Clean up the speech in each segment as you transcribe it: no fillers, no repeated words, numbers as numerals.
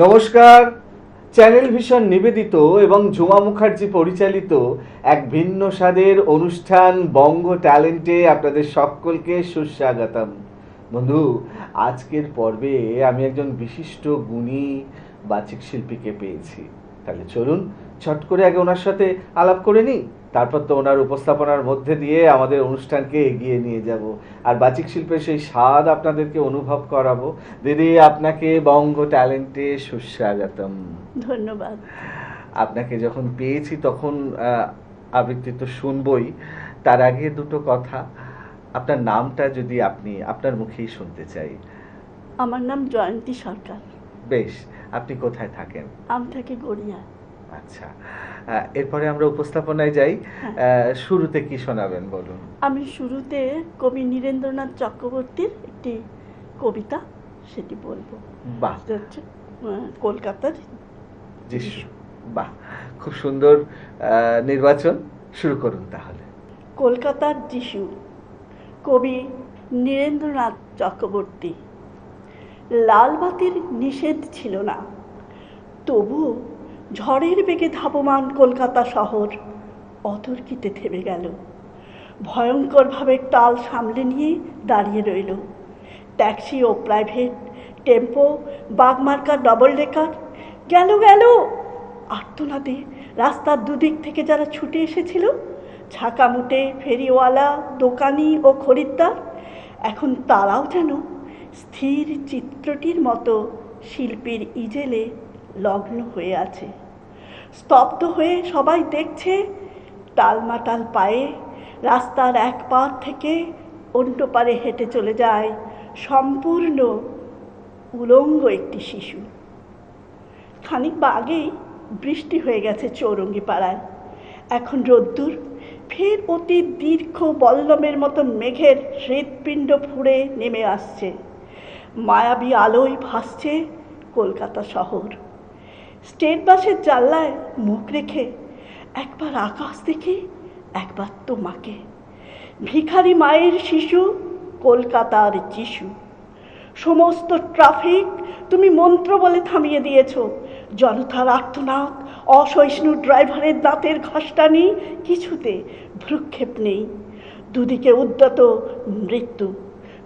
নমস্কার। Channel vision নিবেদিত এবং ঝুমা মুখার্জি পরিচালিত এক ভিন্ন স্বাদের অনুষ্ঠান বঙ্গ ট্যালেন্টে আপনাদের সকলকে সুস্বাগতম। বন্ধু, আজকের পর্বে আমি একজন বিশিষ্ট গুণী বাচিক শিল্পীকে পেয়েছি। তাহলে চলুন ছট করে আগে ওনার সাথে আলাপ করে নিই, তারপর তো ওনার উপস্থাপনার মধ্যে দিয়ে আমাদের অনুষ্ঠানকে এগিয়ে নিয়ে যাব আর বাচিক শিল্পের সেই স্বাদ আপনাদেরকে অনুভব করাবো। দিদি, আপনাকে বঙ্গ ট্যালেন্টে সুস্বাগতম। ধন্যবাদ। আপনাকে যখন পেয়েছি তখন আবৃত্তি তো শুনবই, তার আগে দুটো কথা। আপনার নামটা যদি আপনি আপনার মুখেই শুনতে চাই। আমার নাম জয়ন্তী সরকার। বেশ, আপনি কোথায় থাকেন? আমি থাকি গড়িয়া। আচ্ছা, এরপরে আমরা উপস্থাপনায় যাই। হ্যাঁ। শুরুতে কি শোনাবেন বলুন। আমি শুরুতে কবি নীরেন্দ্রনাথ চক্রবর্তীর একটি কবিতা সেটি বলবো। বাহ, সেটা হচ্ছে কলকাতার যিশু। বাহ, খুব সুন্দর নির্বাচন। শুরু করুন তাহলে। কলকাতার যিশু, কবি নীরেন্দ্রনাথ চক্রবর্তী। লাল বাতির নিষেধ ছিল না, তবু ঝড়ের বেগে ধাবমান কলকাতা শহর অতর্কিতে থেমে গেল। ভয়ঙ্করভাবে টাল সামলে নিয়ে দাঁড়িয়ে রইল ট্যাক্সি ও প্রাইভেট, টেম্পো, বাগমার্কা, ডবল ডেকার। গেল গেল আর্তনাদে রাস্তার দুদিক থেকে যারা ছুটে এসেছিল, ছাকামুটে, ফেরিওয়ালা, দোকানি ও খরিদ্দার, এখন তারাও যেন স্থির চিত্রটির মতো শিল্পীর ইজেলে লগ্ন হয়ে আছে। স্তব্ধ হয়ে সবাই দেখছে টালমাটাল পায়ে রাস্তার এক পার থেকে অন্য পারে হেঁটে চলে যায় সম্পূর্ণ উলঙ্গ একটি শিশু। খানিক আগেই বৃষ্টি হয়ে গেছে চৌরঙ্গি পাড়ায়। এখন রোদ্দুর ফের অতি দীর্ঘ বল্লমের মতো মেঘের হৃৎপিণ্ড ফুঁড়ে নেমে আসছে। মায়াবী আলোয় ভাসছে কলকাতা শহর। স্টেট বাসের জানলায় মুখ রেখে একবার আকাশ দেখি, একবার তোমাকে। ভিখারি মায়ের শিশু, কলকাতার যিশু। সমস্ত ট্রাফিক তুমি মন্ত্র বলে থামিয়ে দিয়েছ। জনতার আর্তনাদ, অসহিষ্ণু ড্রাইভারের দাঁতের ঘষ্টানি, কিছুতে ভ্রুক্ষেপ নেই। দুদিকে উদ্যত মৃত্যু,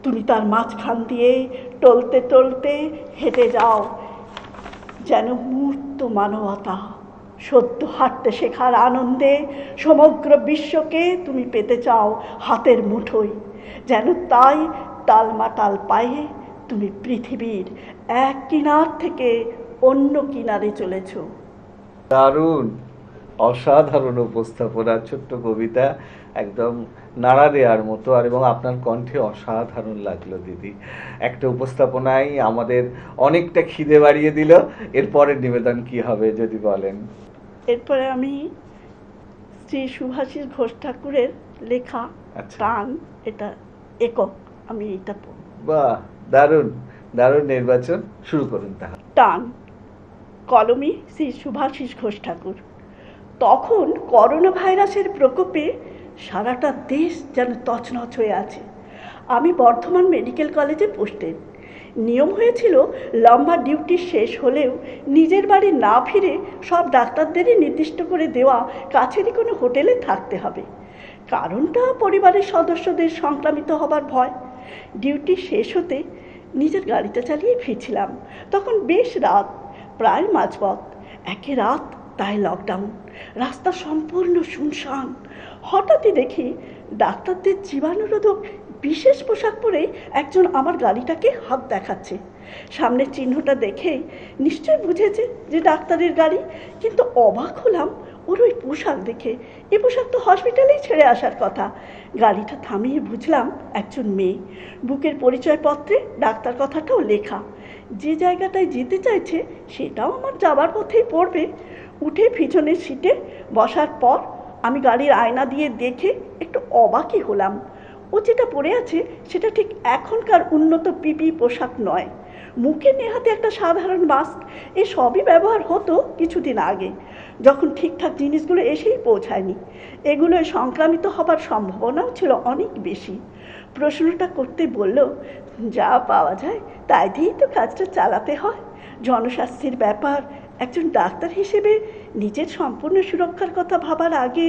তুমি তার মাঝখান দিয়ে টলতে টলতে হেঁটে যাও যেন মূর্ত মানবতা। সত্য হাঁটতে শেখার আনন্দে সমগ্র বিশ্বকে তুমি পেতে চাও হাতের মুঠোয়, যেন তাই টালমাটাল পায়ে তুমি পৃথিবীর এক কিনার থেকে অন্য কিনারে চলেছ। দারুণ, অসাধারণ উপস্থাপনা, ছোট্ট কবিতা, একদম নাড়া দেওয়ার মতো। আর এবং আপনার কণ্ঠে অসাধারণ লাগলো দিদি। একটা উপস্থাপনায় আমাদের অনেকটা খিদে বাড়িয়ে দিল। এরপরের নিবেদন কি হবে যদি বলেন। এরপরে আমি শ্রী সুভাষিস ঘোষ ঠাকুরের লেখা টান, এটা একক, আমি এটা পড়ব। বাহ, দারুণ দারুণ নির্বাচন। শুরু করুন তাহলে। টান, কলমে শ্রী সুভাষিস ঘোষ ঠাকুর। তখন করোনা ভাইরাসের প্রকোপে সারাটা দেশ যেন তছনছ হয়ে আছে। আমি বর্ধমান মেডিকেল কলেজে পোস্টেড। নিয়ম হয়েছিল লম্বা ডিউটি শেষ হলেও নিজের বাড়ি না ফিরে সব ডাক্তারদেরই নির্দিষ্ট করে দেওয়া কাছেরই কোনো হোটেলে থাকতে হবে। কারণটা পরিবারের সদস্যদের সংক্রামিত হবার ভয়। ডিউটি শেষ হতে নিজের গাড়িটা চালিয়ে ফিরছিলাম। তখন বেশ রাত, প্রায় মাঝপথ। একে রাত, তাই লকডাউন, রাস্তা সম্পূর্ণ শুনশান। হঠাৎই দেখি ডাক্তারদের জীবাণুরোধক বিশেষ পোশাক পরে একজন আমার গাড়িটাকে হাত দেখাচ্ছে। সামনের চিহ্নটা দেখেই নিশ্চয় বুঝেছে যে ডাক্তারের গাড়ি, কিন্তু অবাক হলাম ওর ওই পোশাক দেখে। এ পোশাক তো হসপিটালেই ছেড়ে আসার কথা। গাড়িটা থামিয়ে বুঝলাম একজন মেয়ে। বুকের পরিচয়পত্রে ডাক্তার কথাটাও লেখা। যে জায়গাটায় যেতে চাইছে সেটাও আমার যাবার পথেই পড়বে। উঠে পিছনের সিটে বসার পর আমি গাড়ির আয়না দিয়ে দেখে একটু অবাকই হলাম। ও যেটা পরে আছে সেটা ঠিক এখনকার উন্নত পিপি পোশাক নয়। মুখে নেহাতে একটা সাধারণ মাস্ক, এ সবই ব্যবহার হতো কিছুদিন আগে, যখন ঠিকঠাক জিনিসগুলো এসেই পৌঁছায়নি। এগুলোয় সংক্রামিত হবার সম্ভাবনাও ছিল অনেক বেশি। প্রশ্নটা করতে বলল, যা পাওয়া যায় তাই দিয়েই তো কাজটা চালাতে হয়। জনস্বাস্থ্যের ব্যাপার, একজন ডাক্তার হিসেবে নিজের সম্পূর্ণ সুরক্ষার কথা ভাবার আগে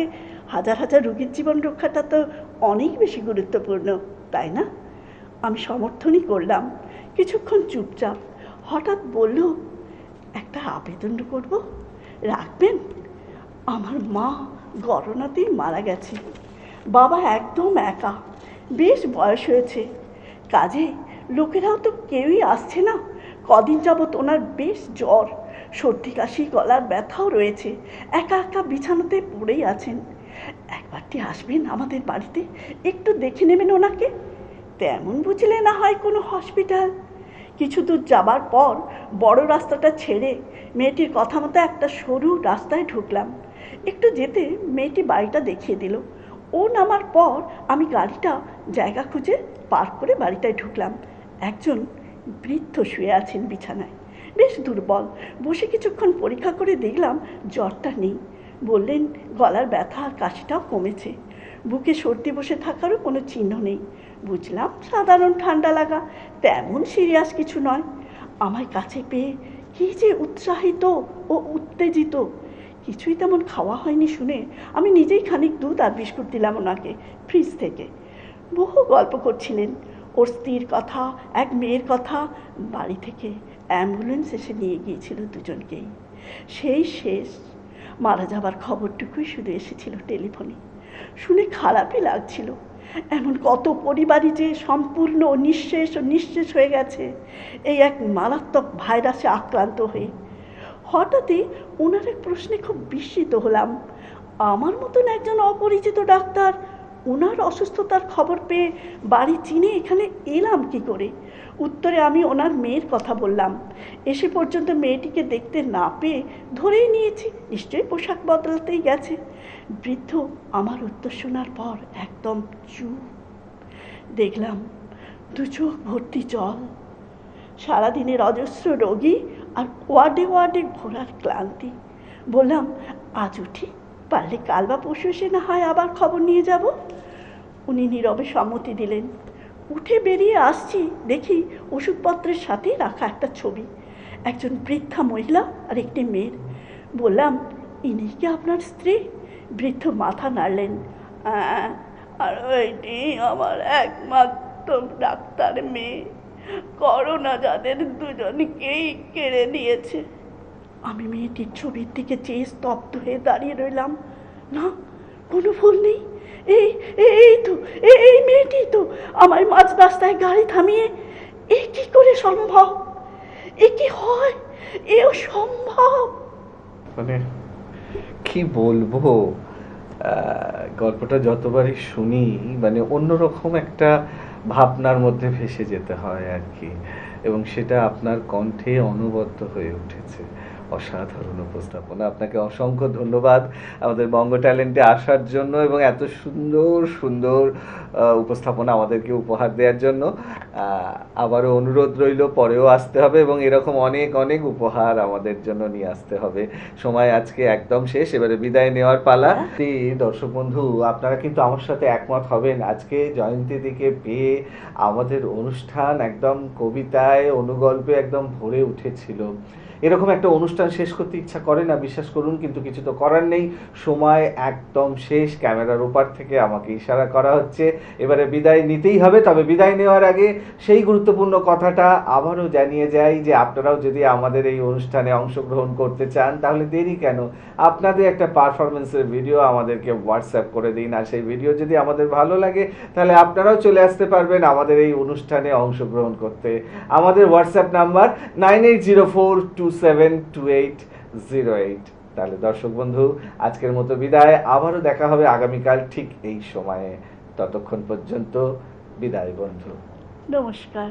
হাজার হাজার রোগীর জীবন রক্ষাটা তো অনেক বেশি গুরুত্বপূর্ণ, তাই না? আমি সমর্থনই করলাম। কিছুক্ষণ চুপচাপ। হঠাৎ বলল, একটা আবেদন করব, রাখবেন? আমার মা করোনাতেই মারা গেছে। বাবা একদম একা, বেশ বয়স হয়েছে। কাজে লোকেরাও তো কেউই আসছে না। কদিন যাবৎ ওনার বেশ জ্বর, সর্দি কাশি, গলার ব্যথাও রয়েছে। একা একা বিছানাতে পড়েই আছেন। একবারটি আসবেন আমাদের বাড়িতে, একটু দেখে নেবেন ওনাকে। তেমন বুঝলে না হয় কোনো হসপিটাল। কিছু দূর যাবার পর বড় রাস্তাটা ছেড়ে মেয়েটির কথা মতো একটা সরু রাস্তায় ঢুকলাম। একটু যেতে মেয়েটি বাড়িটা দেখিয়ে দিল। ও নামার পর আমি গাড়িটা জায়গা খুঁজে পার্ক করে বাড়িটায় ঢুকলাম। একজন বৃদ্ধ শুয়ে আছেন বিছানায়, বেশ দুর্বল। বসে কিছুক্ষণ পরীক্ষা করে দেখলাম জ্বরটা নেই। বললেন গলার ব্যথা আর কাশিটাও কমেছে। বুকে সর্দি বসে থাকারও কোনো চিহ্ন নেই। বুঝলাম সাধারণ ঠান্ডা লাগা, তেমন সিরিয়াস কিছু নয়। আমার কাছে পেয়ে কী যে উৎসাহিত ও উত্তেজিত! কিছুই তেমন খাওয়া হয়নি শুনে আমি নিজেই খানিক দুধ আর বিস্কুট দিলাম ওনাকে ফ্রিজ থেকে। বহু গল্প করছিলেন, ওর স্ত্রীর কথা, এক মেয়ের কথা। বাড়ি থেকে অ্যাম্বুলেন্স এসে নিয়ে গিয়েছিল দুজনকেই। সেই শেষ মারা যাবার খবরটুকুই শুধু এসেছিল টেলিফোনে। শুনে খারাপই লাগছিল। এমন কত পরিবারই যে সম্পূর্ণ নিঃশেষ হয়ে গেছে এই এক মারাত্মক ভাইরাসে আক্রান্ত হয়ে। হঠাৎই ওনার এক প্রশ্নে খুব বিস্মিত হলাম। আমার মতন একজন অপরিচিত ডাক্তার ওনার অসুস্থতার খবর পেয়ে বাড়ি চিনে এখানে এলাম কি করে? উত্তরে আমি ওনার মেয়ের কথা বললাম। এসে পর্যন্ত মেয়েটিকে দেখতে না পেয়ে ধরেই নিয়েছি নিশ্চয়ই পোশাক বদলাতেই গেছে। বৃদ্ধ আমার উত্তর শোনার পর একদম চুপ। দেখলাম দু চোখ ভর্তি জল। সারাদিনের অজস্র রোগী আর ওয়ার্ডে ওয়ার্ডে ঘোরার ক্লান্তি। বললাম, আজ উঠি, পারলে কাল বা পরশু এসে না হয় আবার খবর নিয়ে যাব। উনি নীরবে সম্মতি দিলেন। উঠে বেরিয়ে আসছি, দেখি ওষুধপত্রের সাথেই রাখা একটা ছবি, একজন বৃদ্ধা মহিলা আর একটি মেয়ের। বললাম, ইনি কি আপনার স্ত্রী? বৃদ্ধ মাথা নাড়লেন। আর ওইটি আমার একমাত্র ডাক্তার মেয়ে। করোনা যাদের দুজনকেই কেড়ে নিয়েছে। আমি মেয়েটির ছবির দিকে চেয়ে স্তব্ধ হয়ে দাঁড়িয়ে রইলাম। না, কোনো ভুল নেই। এই মেয়েটি তো আমার মাঝ রাস্তায় গাড়ি থামিয়ে। এ কি করে সম্ভব? এ কি হয়? এও সম্ভব? মানে কি বলবো, গল্পটা যতবারই শুনি মানে অন্যরকম একটা ভাবনার মধ্যে ভেসে যেতে হয় আর কি, এবং সেটা আপনার কণ্ঠে অনবদ্য হয়ে উঠেছে। অসাধারণ উপস্থাপনা। আপনাকে অসংখ্য ধন্যবাদ আমাদের বঙ্গ ট্যালেন্টে আসার জন্য এবং এত সুন্দর সুন্দর উপস্থাপনা আমাদেরকে উপহার দেওয়ার জন্য। আবারও অনুরোধ রইল, পরেও আসতে হবে এবং এরকম অনেক অনেক উপহার আমাদের জন্য নিয়ে আসতে হবে। সময় আজকে একদম শেষ, এবারে বিদায় নেওয়ার পালা। দর্শক বন্ধু, আপনারা কিন্তু আমার সাথে একমত হবেন, আজকে জয়ন্তীদিকে পেয়ে আমাদের অনুষ্ঠান একদম কবিতায় অনুগল্পে একদম ভরে উঠেছিল। এরকম একটা অনুষ্ঠান শেষ করতে ইচ্ছা করে না, বিশ্বাস করুন, কিন্তু কিছু তো করার নেই। সময় একদম শেষ। ক্যামেরার ওপার থেকে আমাকে ইশারা করা হচ্ছে, এবারে বিদায় নিতেই হবে। তবে বিদায় নেওয়ার আগে সেই গুরুত্বপূর্ণ কথাটা আবারও জানিয়ে যাই যে আপনারাও যদি আমাদের এই অনুষ্ঠানে অংশগ্রহণ করতে চান তাহলে দেরি কেন? আপনাদের একটা পারফরমেন্সের ভিডিও আমাদেরকে হোয়াটসঅ্যাপ করে দিন, আর সেই ভিডিও যদি আমাদের ভালো লাগে তাহলে আপনারাও চলে আসতে পারবেন আমাদের এই অনুষ্ঠানে অংশগ্রহণ করতে। আমাদের হোয়াটসঅ্যাপ নাম্বার 9804272808। তাহলে দর্শক বন্ধু, আজকের মতো বিদায়। আবারও দেখা হবে আগামীকাল ঠিক এই সময়ে। ততক্ষণ পর্যন্ত বিদায় বন্ধু। নমস্কার।